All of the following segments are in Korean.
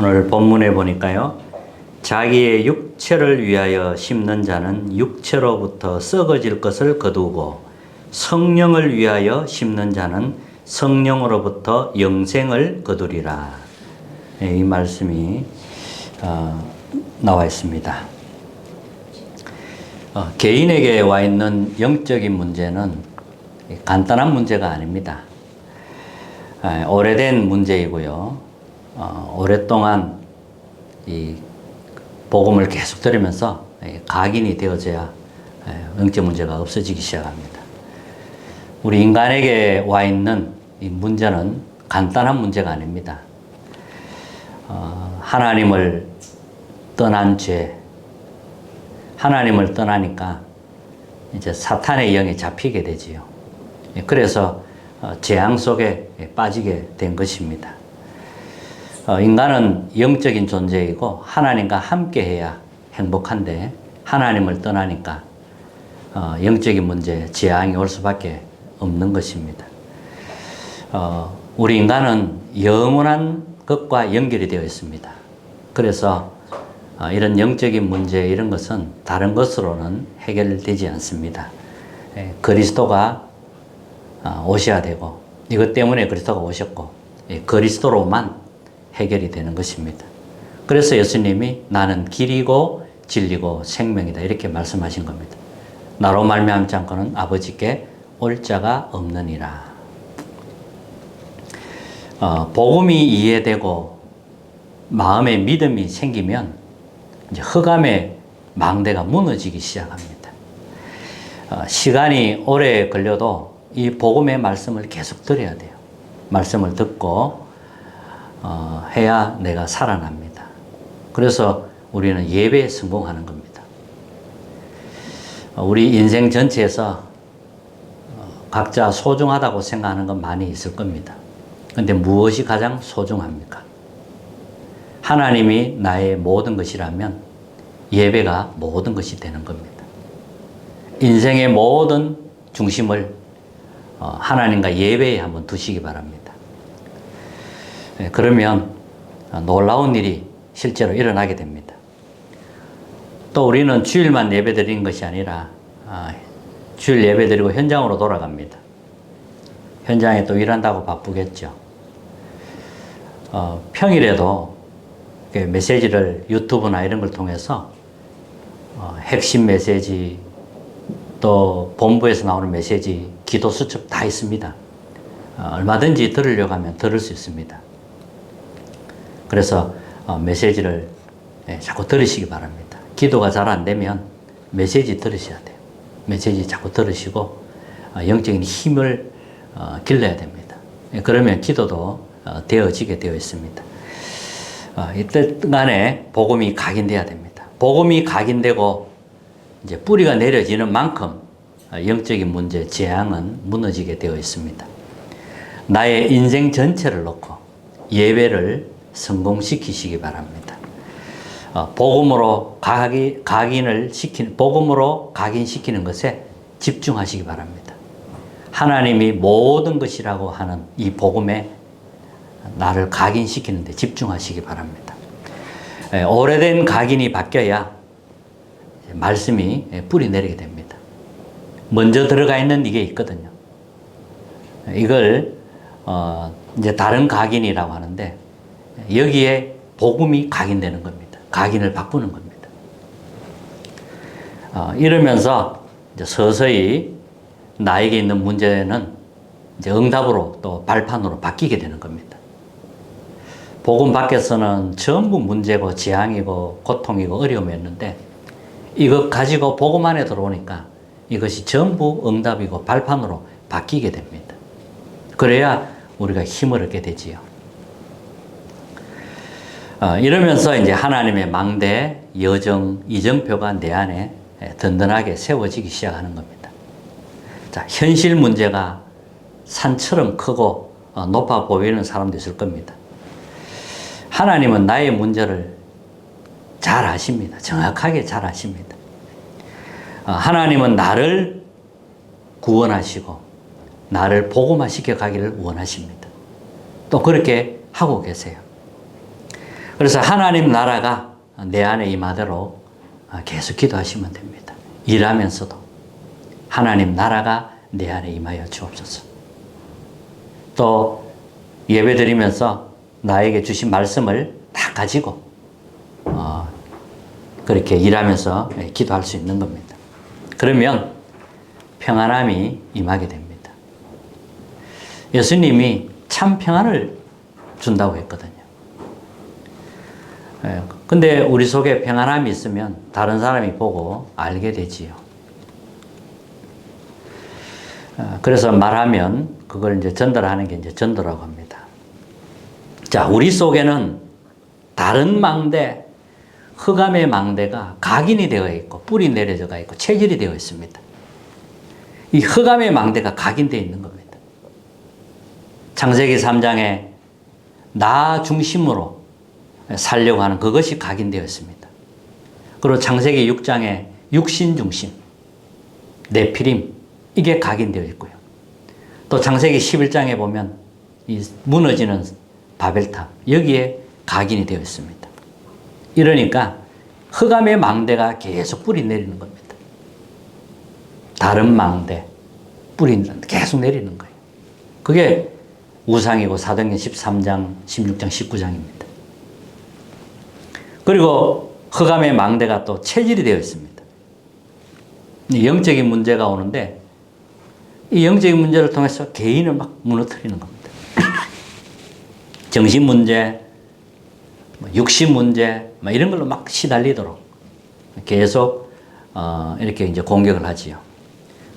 오늘 본문에 보니까요. 자기의 육체를 위하여 심는 자는 육체로부터 썩어질 것을 거두고 성령을 위하여 심는 자는 성령으로부터 영생을 거두리라. 이 말씀이 나와 있습니다. 개인에게 와 있는 영적인 문제는 간단한 문제가 아닙니다. 오래된 문제이고요. 오랫동안 이 복음을 계속 들으면서 각인이 되어져야 영적 문제가 없어지기 시작합니다. 우리 인간에게 와 있는 이 문제는 간단한 문제가 아닙니다. 하나님을 떠난 죄, 하나님을 떠나니까 이제 사탄의 영에 잡히게 되지요. 그래서 재앙 속에 빠지게 된 것입니다. 인간은 영적인 존재이고 하나님과 함께 해야 행복한데 하나님을 떠나니까 영적인 문제, 재앙이 올 수밖에 없는 것입니다. 우리 인간은 영원한 것과 연결이 되어 있습니다. 그래서 이런 영적인 문제 이런 것은 다른 것으로는 해결되지 않습니다. 그리스도가 오셔야 되고 이것 때문에 그리스도가 오셨고 그리스도로만 해결이 되는 것입니다. 그래서 예수님이 나는 길이고 진리고 생명이다 이렇게 말씀하신 겁니다. 나로 말미암지 않고는 아버지께 올 자가 없느니라. 복음이 이해되고 마음에 믿음이 생기면 이제 흑암의 망대가 무너지기 시작합니다. 시간이 오래 걸려도 이 복음의 말씀을 계속 들어야 돼요. 말씀을 듣고 해야 내가 살아납니다. 그래서 우리는 예배에 성공하는 겁니다. 우리 인생 전체에서 각자 소중하다고 생각하는 건 많이 있을 겁니다. 그런데 무엇이 가장 소중합니까? 하나님이 나의 모든 것이라면 예배가 모든 것이 되는 겁니다. 인생의 모든 중심을 하나님과 예배에 한번 두시기 바랍니다. 그러면 놀라운 일이 실제로 일어나게 됩니다. 또 우리는 주일만 예배 드리는 것이 아니라 주일 예배 드리고 현장으로 돌아갑니다. 현장에 또 일한다고 바쁘겠죠. 평일에도 메시지를 유튜브나 이런 걸 통해서 핵심 메시지 또 본부에서 나오는 메시지 기도 수첩 다 있습니다. 얼마든지 들으려고 하면 들을 수 있습니다. 그래서 메시지를 자꾸 들으시기 바랍니다. 기도가 잘 안 되면 메시지 들으셔야 돼요. 메시지 자꾸 들으시고 영적인 힘을 길러야 됩니다. 그러면 기도도 되어지게 되어 있습니다. 이때 간에 복음이 각인돼야 됩니다. 복음이 각인되고 이제 뿌리가 내려지는 만큼 영적인 문제, 재앙은 무너지게 되어 있습니다. 나의 인생 전체를 놓고 예배를 성공시키시기 바랍니다. 복음으로 복음으로 각인시키는 것에 집중하시기 바랍니다. 하나님이 모든 것이라고 하는 이 복음에 나를 각인시키는 데 집중하시기 바랍니다. 오래된 각인이 바뀌어야 말씀이 뿌리 내리게 됩니다. 먼저 들어가 있는 이게 있거든요. 이걸 이제 다른 각인이라고 하는데 여기에 복음이 각인되는 겁니다. 각인을 바꾸는 겁니다. 이러면서 이제 서서히 나에게 있는 문제는 이제 응답으로 또 발판으로 바뀌게 되는 겁니다. 복음 밖에서는 전부 문제고 재앙이고 고통이고 어려움이었는데 이것 가지고 복음 안에 들어오니까 이것이 전부 응답이고 발판으로 바뀌게 됩니다. 그래야 우리가 힘을 얻게 되지요. 이러면서 이제 하나님의 망대, 여정, 이정표가 내 안에 든든하게 세워지기 시작하는 겁니다. 자, 현실 문제가 산처럼 크고 높아 보이는 사람도 있을 겁니다. 하나님은 나의 문제를 잘 아십니다. 정확하게 잘 아십니다. 하나님은 나를 구원하시고 나를 복음화시켜 가기를 원하십니다. 또 그렇게 하고 계세요. 그래서 하나님 나라가 내 안에 임하도록 계속 기도하시면 됩니다. 일하면서도 하나님 나라가 내 안에 임하여 주옵소서. 또 예배 드리면서 나에게 주신 말씀을 다 가지고 그렇게 일하면서 기도할 수 있는 겁니다. 그러면 평안함이 임하게 됩니다. 예수님이 참 평안을 준다고 했거든요. 근데 우리 속에 평안함이 있으면 다른 사람이 보고 알게 되지요. 그래서 말하면 그걸 이제 전달하는 게 이제 전도라고 합니다. 자, 우리 속에는 다른 망대, 흑암의 망대가 각인이 되어 있고 뿔이 내려져 있고 체질이 되어 있습니다. 이 흑암의 망대가 각인되어 있는 겁니다. 창세기 3장에 나 중심으로 살려고 하는 그것이 각인되어 있습니다. 그리고 창세기 6장에 육신 중심, 네피림, 이게 각인되어 있고요. 또 창세기 11장에 보면 이 무너지는 바벨탑, 여기에 각인이 되어 있습니다. 이러니까 흑암의 망대가 계속 뿌리 내리는 겁니다. 다른 망대, 뿌리 계속 내리는 거예요. 그게 우상이고 사도행전 13장, 16장, 19장입니다. 그리고 흑암의 망대가 또 체질이 되어 있습니다. 영적인 문제가 오는데 이 영적인 문제를 통해서 개인을 막 무너뜨리는 겁니다. 정신 문제, 육신 문제, 이런 걸로 막 시달리도록 계속 이렇게 이제 공격을 하지요.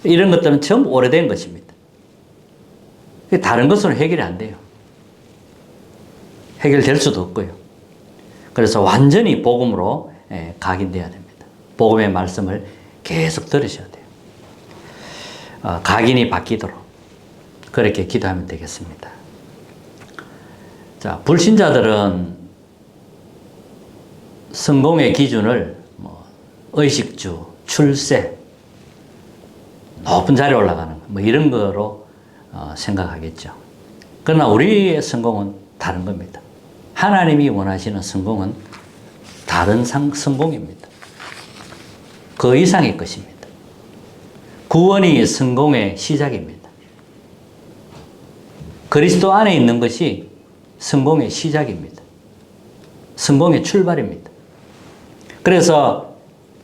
이런 것들은 전부 오래된 것입니다. 다른 것으로는 해결이 안 돼요. 해결될 수도 없고요. 그래서 완전히 복음으로 각인돼야 됩니다. 복음의 말씀을 계속 들으셔야 돼요. 각인이 바뀌도록 그렇게 기도하면 되겠습니다. 자, 불신자들은 성공의 기준을 의식주, 출세, 높은 자리에 올라가는 거, 이런 거로 생각하겠죠. 그러나 우리의 성공은 다른 겁니다. 하나님이 원하시는 성공은 다른 성공입니다. 그 이상의 것입니다. 구원이 성공의 시작입니다. 그리스도 안에 있는 것이 성공의 시작입니다. 성공의 출발입니다. 그래서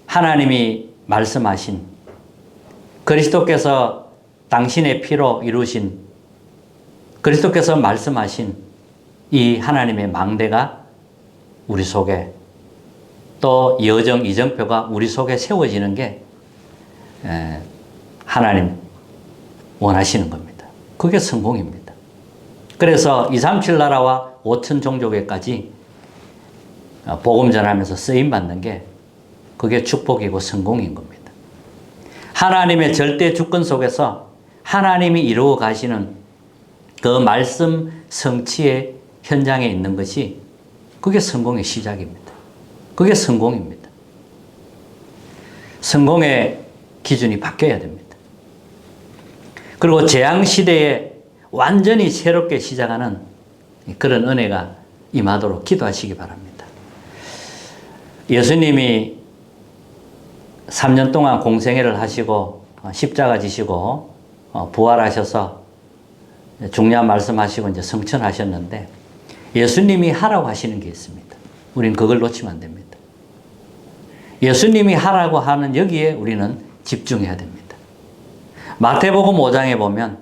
하나님이 말씀하신 그리스도께서 당신의 피로 이루신 그리스도께서 말씀하신 이 하나님의 망대가 우리 속에 또 여정, 이정표가 우리 속에 세워지는 게 하나님 원하시는 겁니다. 그게 성공입니다. 그래서 237 나라와 5천 종족에까지 복음 전하면서 쓰임받는 게 그게 축복이고 성공인 겁니다. 하나님의 절대 주권 속에서 하나님이 이루어 가시는 그 말씀 성취의 현장에 있는 것이 그게 성공의 시작입니다. 그게 성공입니다. 성공의 기준이 바뀌어야 됩니다. 그리고 재앙시대에 완전히 새롭게 시작하는 그런 은혜가 임하도록 기도하시기 바랍니다. 예수님이 3년 동안 공생애를 하시고 십자가 지시고 부활하셔서 중요한 말씀하시고 이제 성천하셨는데 예수님이 하라고 하시는 게 있습니다. 우리는 그걸 놓치면 안 됩니다. 예수님이 하라고 하는 여기에 우리는 집중해야 됩니다. 마태복음 5장에 보면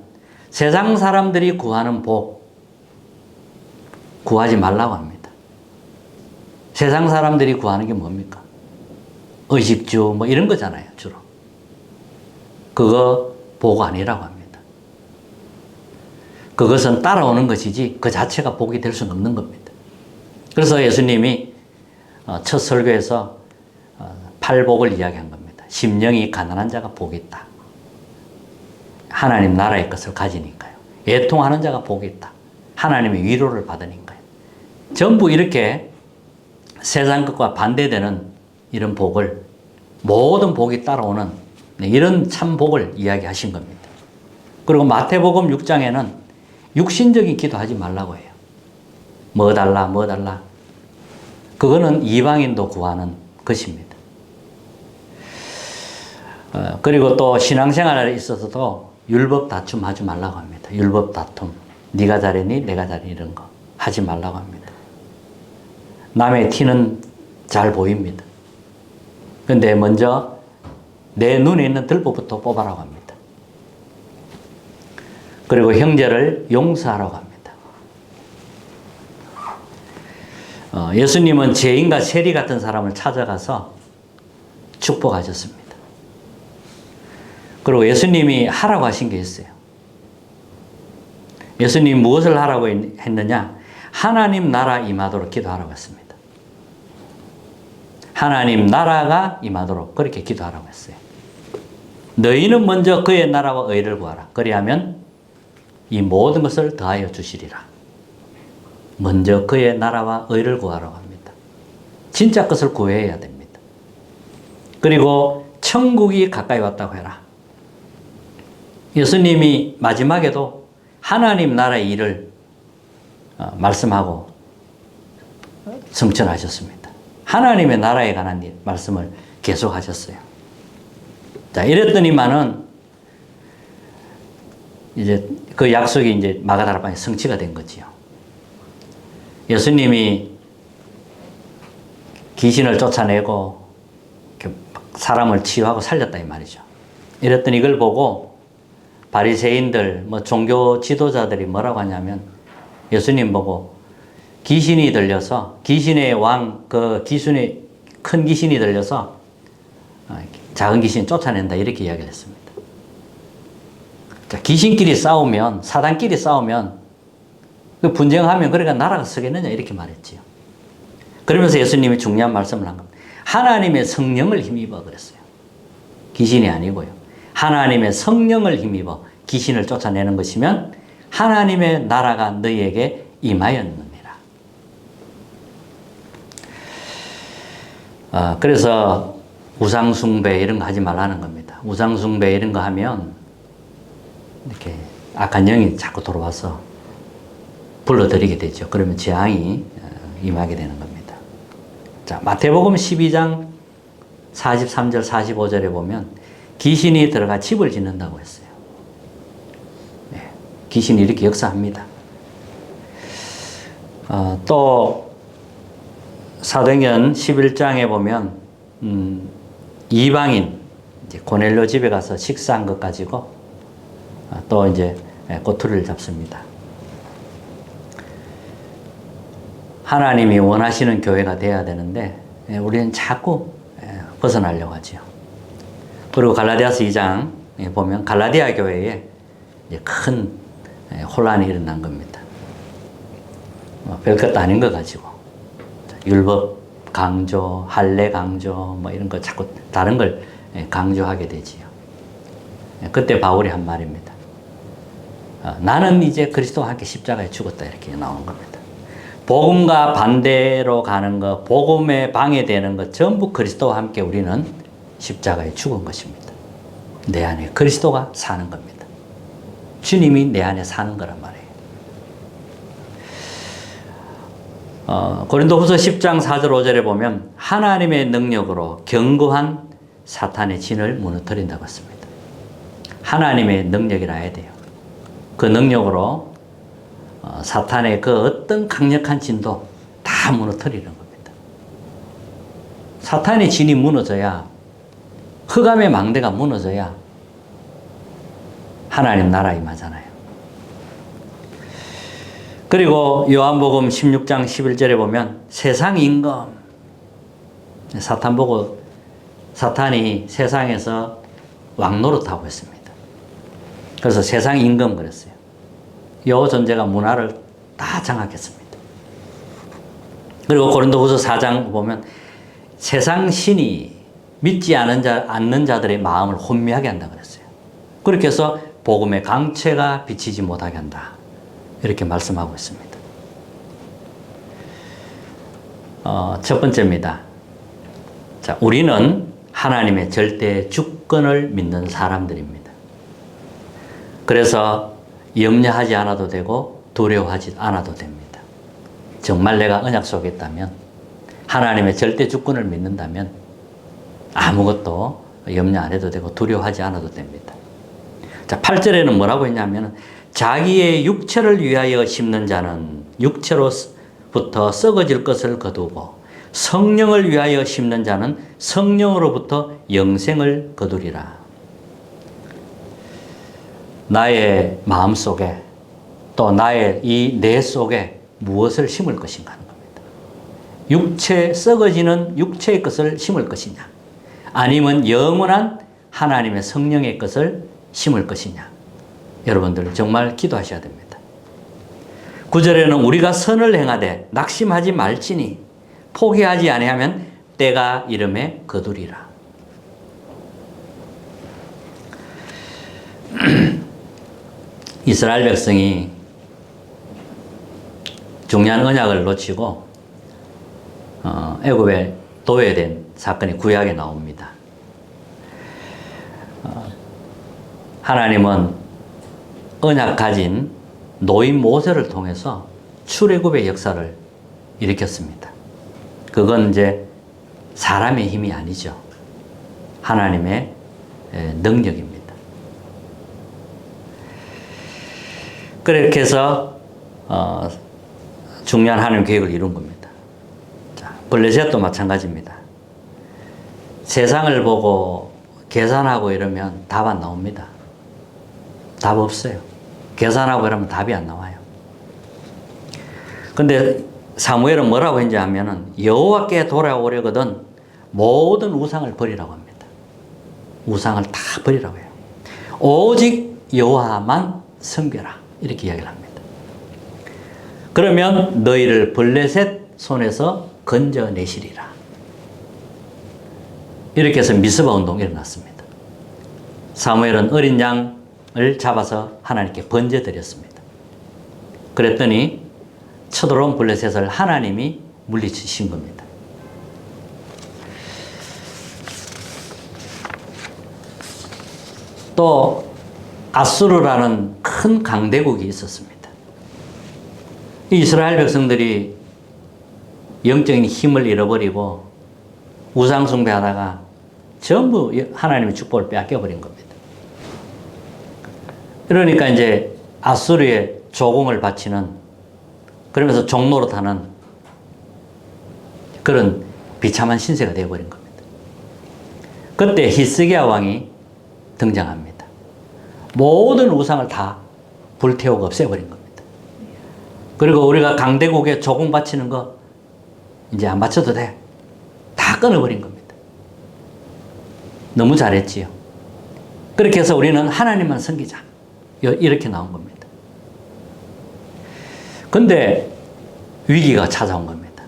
세상 사람들이 구하는 복 구하지 말라고 합니다. 세상 사람들이 구하는 게 뭡니까? 의식주 이런 거잖아요, 주로. 그거 복 아니라고 합니다. 그것은 따라오는 것이지 그 자체가 복이 될 수는 없는 겁니다. 그래서 예수님이 첫 설교에서 팔복을 이야기한 겁니다. 심령이 가난한 자가 복이 있다. 하나님 나라의 것을 가지니까요. 애통하는 자가 복이 있다. 하나님의 위로를 받으니까요. 전부 이렇게 세상 것과 반대되는 이런 복을 모든 복이 따라오는 이런 참 복을 이야기하신 겁니다. 그리고 마태복음 6장에는 육신적인 기도하지 말라고 해요. 뭐 달라 뭐 달라. 그거는 이방인도 구하는 것입니다. 그리고 또 신앙생활에 있어서도 율법 다툼 하지 말라고 합니다. 율법 다툼. 네가 잘했니? 내가 잘했니? 이런 거 하지 말라고 합니다. 남의 티는 잘 보입니다. 근데 먼저 내 눈에 있는 들보부터 뽑아라고 합니다. 그리고 형제를 용서하라고 합니다. 예수님은 죄인과 세리 같은 사람을 찾아가서 축복하셨습니다. 그리고 예수님이 하라고 하신 게 있어요. 예수님이 무엇을 하라고 했느냐? 하나님 나라 임하도록 기도하라고 했습니다. 하나님 나라가 임하도록 그렇게 기도하라고 했어요. 너희는 먼저 그의 나라와 의를 구하라. 그리하면 이 모든 것을 더하여 주시리라. 먼저 그의 나라와 의를 구하라고 합니다. 진짜 것을 구해야 됩니다. 그리고 천국이 가까이 왔다고 해라. 예수님이 마지막에도 하나님 나라의 일을 말씀하고 성천하셨습니다. 하나님의 나라에 관한 말씀을 계속 하셨어요. 자, 이랬더니만은 이제 그 약속이 이제 마가다락방에 성취가 된 거지요. 예수님이 귀신을 쫓아내고 사람을 치유하고 살렸다 이 말이죠. 이랬더니 이걸 보고 바리새인들, 종교 지도자들이 뭐라고 하냐면 예수님 보고 귀신이 들려서 귀신의 왕, 그 귀신의 큰 귀신이 들려서 작은 귀신 쫓아낸다 이렇게 이야기를 했습니다. 자, 귀신끼리 싸우면 사단끼리 싸우면 그 분쟁하면 그러니까 나라가 서겠느냐 이렇게 말했지요. 그러면서 예수님이 중요한 말씀을 한 겁니다. 하나님의 성령을 힘입어 그랬어요. 귀신이 아니고요. 하나님의 성령을 힘입어 귀신을 쫓아내는 것이면 하나님의 나라가 너희에게 임하였느니라. 그래서 우상숭배 이런 거 하지 말라는 겁니다. 우상숭배 이런 거 하면 이렇게 악한 영이 자꾸 들어와서 불러들이게 되죠. 그러면 재앙이 임하게 되는 겁니다. 자, 마태복음 12장 43절 45절에 보면 귀신이 들어가 집을 짓는다고 했어요. 네, 귀신이 이렇게 역사합니다. 또 사도행전 11장에 보면 이방인 이제 고넬료 집에 가서 식사한 것 가지고 또 이제 꼬투리를 잡습니다. 하나님이 원하시는 교회가 돼야 되는데 우리는 자꾸 벗어나려고 하죠. 그리고 갈라디아서 2장 보면 갈라디아 교회에 큰 혼란이 일어난 겁니다. 별것도 아닌 거 가지고 율법 강조, 할례 강조 이런 거 자꾸 다른 걸 강조하게 되지요. 그때 바울이 한 말입니다. 나는 이제 그리스도와 함께 십자가에 죽었다 이렇게 나오는 겁니다. 복음과 반대로 가는 것, 복음에 방해되는 것 전부 그리스도와 함께 우리는 십자가에 죽은 것입니다. 내 안에 그리스도가 사는 겁니다. 주님이 내 안에 사는 거란 말이에요. 고린도후서 10장 4절 5절에 보면 하나님의 능력으로 견고한 사탄의 진을 무너뜨린다고 했습니다. 하나님의 능력이라 해야 돼요. 그 능력으로 사탄의 그 어떤 강력한 진도 다 무너뜨리는 겁니다. 사탄의 진이 무너져야, 흑암의 망대가 무너져야 하나님 나라 임하잖아요. 그리고 요한복음 16장 11절에 보면 세상 임금, 사탄 보고 사탄이 세상에서 왕노릇하고 있습니다. 그래서 세상 임금 그랬어요. 요 존재가 문화를 다 장악했습니다. 그리고 고린도후서 4장 보면 세상 신이 믿지 않는 자들의 마음을 혼미하게 한다 그랬어요. 그렇게 해서 복음의 강체가 비치지 못하게 한다. 이렇게 말씀하고 있습니다. 첫 번째입니다. 자, 우리는 하나님의 절대 주권을 믿는 사람들입니다. 그래서 염려하지 않아도 되고 두려워하지 않아도 됩니다. 정말 내가 언약 속에 있다면 하나님의 절대 주권을 믿는다면 아무것도 염려 안 해도 되고 두려워하지 않아도 됩니다. 자, 8절에는 뭐라고 했냐면 자기의 육체를 위하여 심는 자는 육체로부터 썩어질 것을 거두고 성령을 위하여 심는 자는 성령으로부터 영생을 거두리라. 나의 마음 속에 또 나의 이 뇌 속에 무엇을 심을 것인가 하는 겁니다. 육체, 썩어지는 육체의 것을 심을 것이냐, 아니면 영원한 하나님의 성령의 것을 심을 것이냐. 여러분들 정말 기도하셔야 됩니다. 9절에는 우리가 선을 행하되 낙심하지 말지니 포기하지 아니하면 때가 이름에 거두리라. 이스라엘 백성이 중요한 언약을 놓치고 애굽에 도외된 사건이 구약에 나옵니다. 하나님은 언약 가진 노인 모세를 통해서 출애굽의 역사를 일으켰습니다. 그건 이제 사람의 힘이 아니죠. 하나님의 능력입니다. 그렇게 해서 중요한 하나님 계획을 이룬 겁니다. 자, 블레셋도 마찬가지입니다. 세상을 보고 계산하고 이러면 답 안 나옵니다. 답 없어요. 계산하고 이러면 답이 안 나와요. 근데 사무엘은 뭐라고 했는지 하면은 여호와께 돌아오려거든 모든 우상을 버리라고 합니다. 우상을 다 버리라고 해요. 오직 여호와만 섬겨라. 이렇게 이야기를 합니다. 그러면 너희를 블레셋 손에서 건져내시리라. 이렇게 해서 미스바 운동이 일어났습니다. 사무엘은 어린 양을 잡아서 하나님께 번제드렸습니다. 그랬더니 쳐들어온 블레셋을 하나님이 물리치신 겁니다. 또 아수르라는 큰 강대국이 있었습니다. 이스라엘 백성들이 영적인 힘을 잃어버리고 우상숭배하다가 전부 하나님의 축복을 빼앗겨버린 겁니다. 그러니까 이제 아수르의 조공을 바치는, 그러면서 종노릇하는 그런 비참한 신세가 되어버린 겁니다. 그때 히스기야 왕이 등장합니다. 모든 우상을 다 불태우고 없애버린 겁니다. 그리고 우리가 강대국에 조공 바치는 거 이제 안 바쳐도 돼. 다 끊어버린 겁니다. 너무 잘했지요. 그렇게 해서 우리는 하나님만 섬기자. 이렇게 나온 겁니다. 근데 위기가 찾아온 겁니다.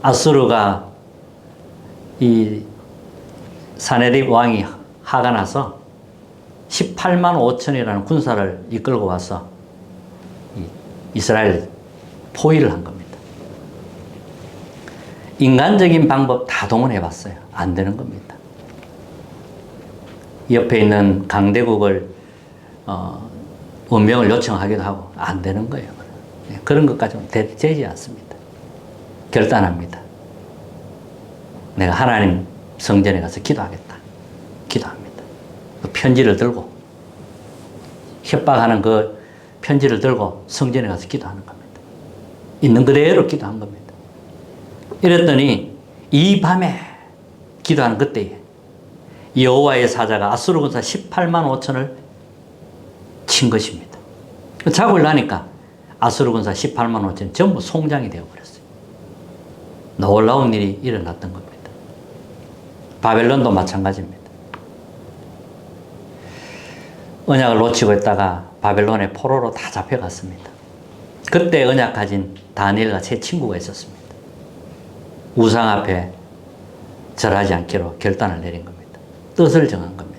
아수르가 이 사네립 왕이 화가 나서 18만 5천이라는 군사를 이끌고 와서 이스라엘 포위를 한 겁니다. 인간적인 방법 다 동원해 봤어요. 안 되는 겁니다. 옆에 있는 강대국을 원명을 요청하기도 하고 안 되는 거예요. 그런 것까지는 되지 않습니다. 결단합니다. 내가 하나님 성전에 가서 기도하겠다. 기도합니다. 그 편지를 들고, 협박하는 그 편지를 들고 성전에 가서 기도하는 겁니다. 있는 그대로 기도한 겁니다. 이랬더니 이 밤에 기도하는 그때에 여호와의 사자가 아수르 군사 18만 5천을 친 것입니다. 자고 일어나니까 아수르 군사 18만 5천 전부 송장이 되어버렸어요. 놀라운 일이 일어났던 겁니다. 바벨론도 마찬가지입니다. 언약을 놓치고 있다가 바벨론의 포로로 다 잡혀갔습니다. 그때 언약 가진 다니엘과 세 친구가 있었습니다. 우상 앞에 절하지 않기로 결단을 내린 겁니다. 뜻을 정한 겁니다.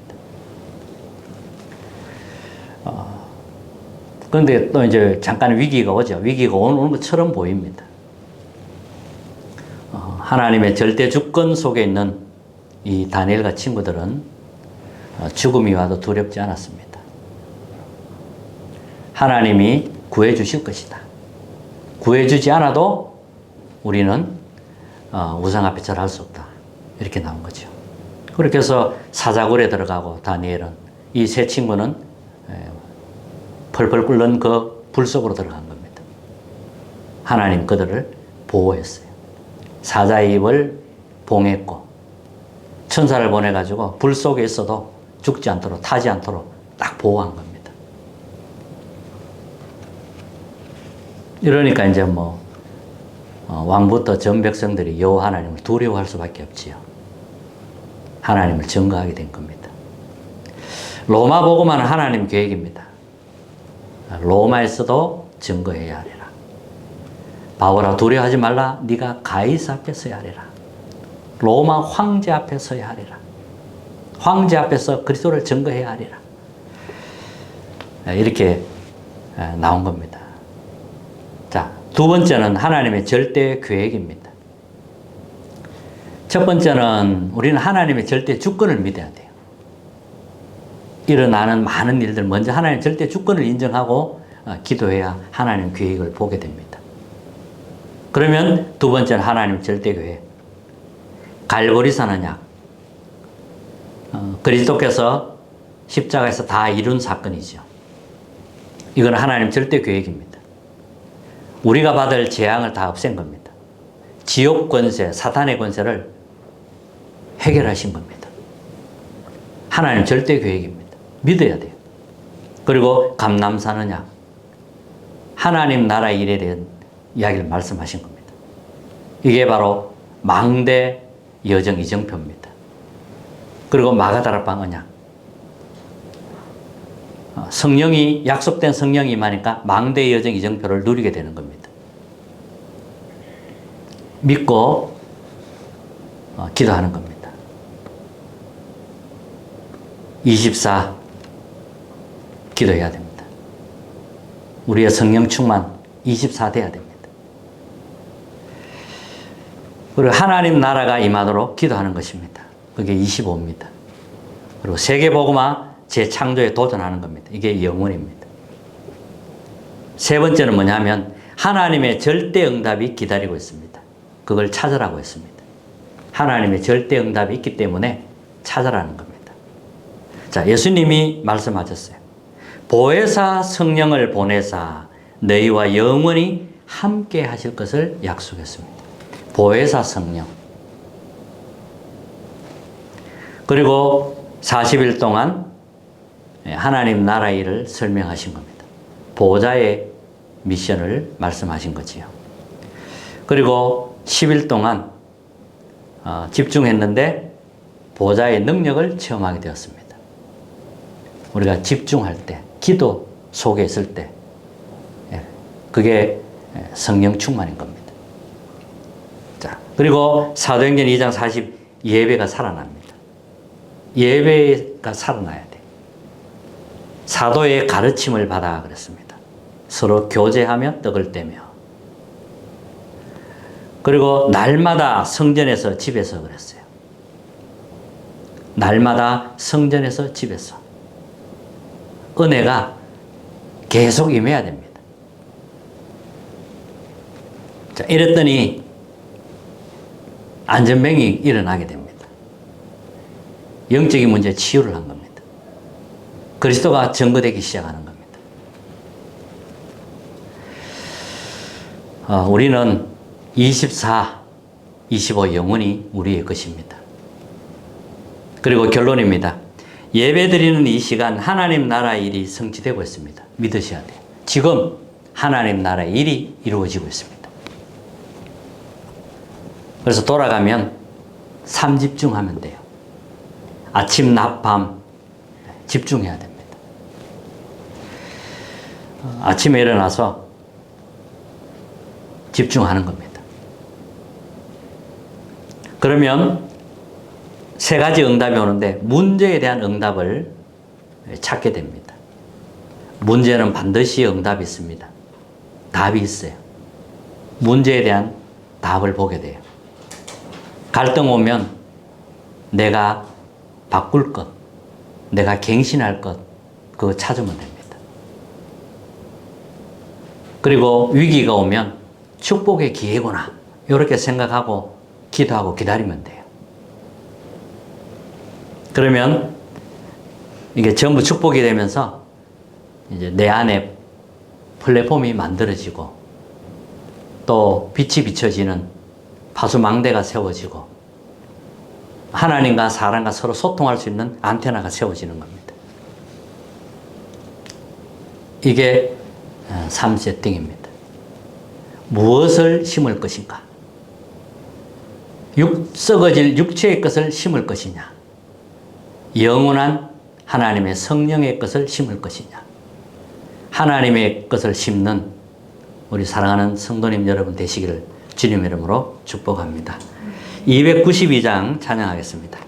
그런데 또 이제 잠깐 위기가 오죠. 위기가 오는 것처럼 보입니다. 하나님의 절대 주권 속에 있는 이 다니엘과 친구들은 죽음이 와도 두렵지 않았습니다. 하나님이 구해 주실 것이다. 구해 주지 않아도 우리는 우상 앞에 절할 수 없다. 이렇게 나온 거죠. 그렇게 해서 사자굴에 들어가고 다니엘은 이 세 친구는 펄펄 끓는 그 불 속으로 들어간 겁니다. 하나님 그들을 보호했어요. 사자의 입을 봉했고 천사를 보내가지고 불 속에 있어도 죽지 않도록 타지 않도록 딱 보호한 겁니다. 이러니까 이제 왕부터 전 백성들이 여호와 하나님을 두려워할 수밖에 없지요. 하나님을 증거하게 된 겁니다. 로마 복음화는 하나님 계획입니다. 로마에서도 증거해야 하리라. 바울아 두려워하지 말라. 네가 가이사 앞에 서야 하리라. 로마 황제 앞에 서야 하리라. 황제 앞에서 그리스도를 증거해야 하리라. 이렇게 나온 겁니다. 자, 두 번째는 하나님의 절대 계획입니다. 첫 번째는 우리는 하나님의 절대 주권을 믿어야 돼요. 일어나는 많은 일들 먼저 하나님의 절대 주권을 인정하고 기도해야 하나님 계획을 보게 됩니다. 그러면 두 번째는 하나님 절대 계획. 갈보리산의 약. 그리스도께서 십자가에서 다 이룬 사건이죠. 이건 하나님 절대 계획입니다. 우리가 받을 재앙을 다 없앤 겁니다. 지옥 권세, 사탄의 권세를 해결하신 겁니다. 하나님 절대 계획입니다. 믿어야 돼요. 그리고 감람산의 약. 하나님 나라 일에 대한 이야기를 말씀하신 겁니다. 이게 바로 망대 여정 이정표입니다. 그리고 마가다락방 언약. 성령이 약속된 성령이 임하니까 망대 여정 이정표를 누리게 되는 겁니다. 믿고 기도하는 겁니다. 24 기도해야 됩니다. 우리의 성령 충만 24 돼야 됩니다. 그리고 하나님 나라가 임하도록 기도하는 것입니다. 그게 25입니다. 그리고 세계복음화 재창조에 도전하는 겁니다. 이게 영원입니다. 세 번째는 뭐냐면 하나님의 절대 응답이 기다리고 있습니다. 그걸 찾으라고 했습니다. 하나님의 절대 응답이 있기 때문에 찾으라는 겁니다. 자, 예수님이 말씀하셨어요. 보혜사 성령을 보내사 너희와 영원히 함께 하실 것을 약속했습니다. 보혜사 성령. 그리고 40일 동안 하나님 나라 일을 설명하신 겁니다. 보호자의 미션을 말씀하신 거지요. 그리고 10일 동안 집중했는데 보호자의 능력을 체험하게 되었습니다. 우리가 집중할 때, 기도 속에 있을 때, 그게 성령 충만인 겁니다. 자, 그리고 사도행전 2장 40 예배가 살아납니다. 예배가 살아나야 돼. 사도의 가르침을 받아 그랬습니다. 서로 교제하며 떡을 떼며. 그리고 날마다 성전에서 집에서 그랬어요. 날마다 성전에서 집에서. 은혜가 계속 임해야 됩니다. 자, 이랬더니 안전병이 일어나게 됩니다. 영적인 문제에 치유를 한 겁니다. 그리스도가 증거되기 시작하는 겁니다. 우리는 24, 25 영원히 우리의 것입니다. 그리고 결론입니다. 예배드리는 이 시간 하나님 나라 일이 성취되고 있습니다. 믿으셔야 돼요. 지금 하나님 나라 일이 이루어지고 있습니다. 그래서 돌아가면 삶 집중하면 돼요. 아침, 낮, 밤 집중해야 됩니다. 아침에 일어나서 집중하는 겁니다. 그러면 세 가지 응답이 오는데 문제에 대한 응답을 찾게 됩니다. 문제는 반드시 응답이 있습니다. 답이 있어요. 문제에 대한 답을 보게 돼요. 갈등 오면 내가 바꿀 것, 내가 갱신할 것, 그거 찾으면 됩니다. 그리고 위기가 오면 축복의 기회구나, 이렇게 생각하고 기도하고 기다리면 돼요. 그러면 이게 전부 축복이 되면서 이제 내 안에 플랫폼이 만들어지고 또 빛이 비춰지는 파수망대가 세워지고 하나님과 사람과 서로 소통할 수 있는 안테나가 세워지는 겁니다. 이게 3세팅입니다. 무엇을 심을 것인가? 썩어질 육체의 것을 심을 것이냐? 영원한 하나님의 성령의 것을 심을 것이냐? 하나님의 것을 심는 우리 사랑하는 성도님 여러분 되시기를 주님 이름으로 축복합니다. 292장 찬양하겠습니다.